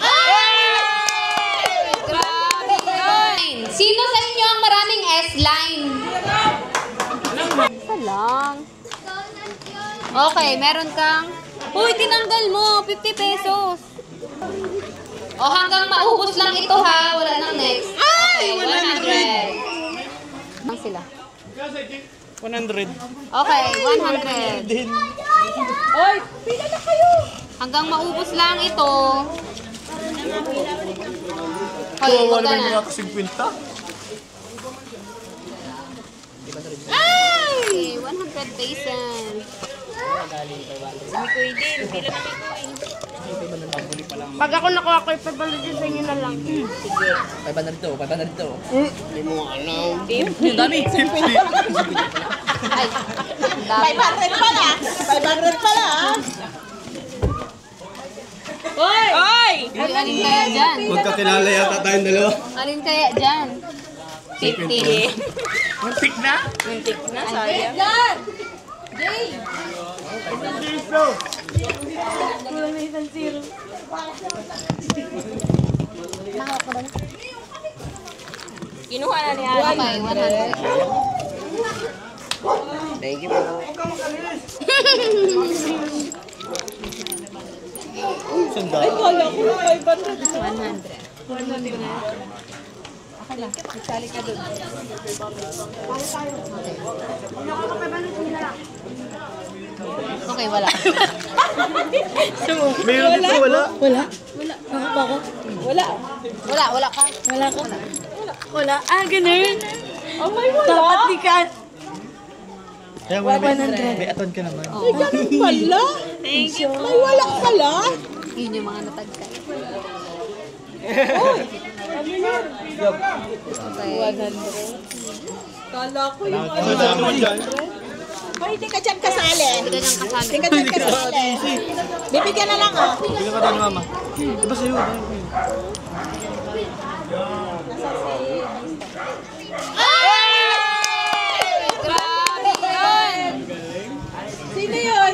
Ay! Grabe yun! Sino sa inyo ang maraming S-line? Isa lang. Okay, meron kang... Uy, tinanggal mo! 50 pesos. O hanggang maubos lang ito ha. Wala nang next. Okay, 100. Ang sila. 100. Okay, 100. Oy, pila na kayo. Hanggang maubos lang ito. Hoy, wag ka na. Ay, 100 pesos. Pag ako nakuha ko, ipapalagay sa inyo na lang. Sige. 500 to, 500 to. Hindi mo alam. Yung dami. Ay, 500 pala. 500 pala. Hoy! Hoy! alin kaya dyan? Magkakilala yata tayong dalawa. Alin kaya dyan? 50. Muntik na? Muntik na, sayang. Jay! Kulang na isang zero. Kinuha na ni Ali. Okay, 100. Thank you po. Ay, kala ko 500. 100. Okay lang, isali ka dun. Okay, wala. Meron dito, wala. Wala. Wala. Nakapa ko. Wala. Wala ka. Wala ko. Wala. Ah, ganun. Oh my God. Dapat di ka. Kaya 100. May aton ka naman. Ay, ganun pala. Thank you. Ay, wala pala. Yun yung mga natagkay. Oy, ano yun? Okay. 100. Kala ko yung Ano naman dyan? Ay, hindi ka dyan kasali. Hindi ka nang kasali. Hindi ka dyan kasali. Bibigyan na lang, oh. Bigyan ka tayo ni mama. Diba sa'yo? Grabe yun! Sino yun?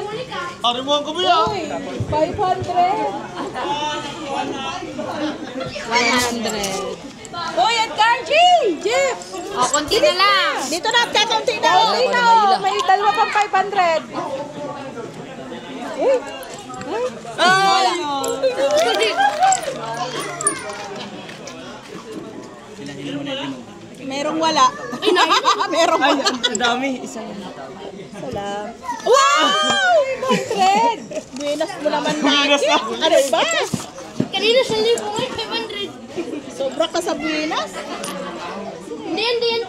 Arimuhan ko mo yan. Uy, 500. 100. Uy, at Cargy! Jeff! O, konti na lang. Dito na, kakunti na. Konti na, oh. May dalawa pang 500. Uy! Ay! Merong wala. Merong wala. Ang dami. Isang Salam. Wow! 500! Buenas mo naman, Maki. Ano ba? Kanina sa libo ay 500. Sobra ka sa buenas. Hindi yan.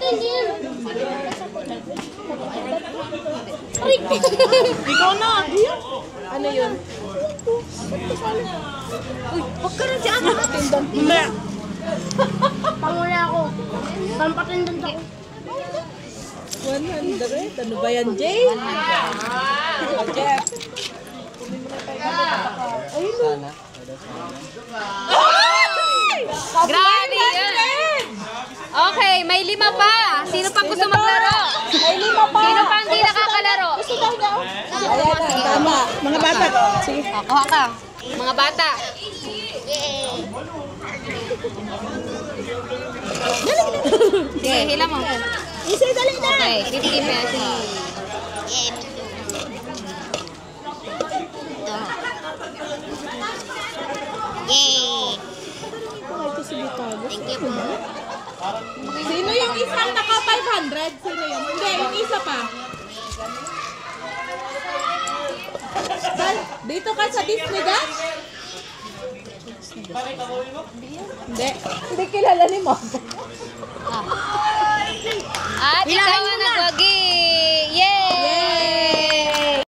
Ikaw na. Ano yun? Uy, huwag ka rin siya. Tindang-tindang. Panguna ako. Pampatin doon ako. 100? Ano ba yan, Jay? 100. Jeff. Ayun na. Grabe yan. Okay, may 5 pa. Sino pang gusto maglaro? May 5 pa. Sino pang hindi nakakalaro? Gusto daw niya. Ayan na, tama. Mga bata. Sige. O, kuha ka. Mga bata. Sige, hila mo. Isa, dali na. Okay, 50 pesos. Yay! Ito si Bitago. Thank you po. Sino yung isang naka 500? Sino yun? Hindi, yung isa pa. Dito ka sa Disney Dash? Hindi. Hindi kilala ni Mom. At ikaw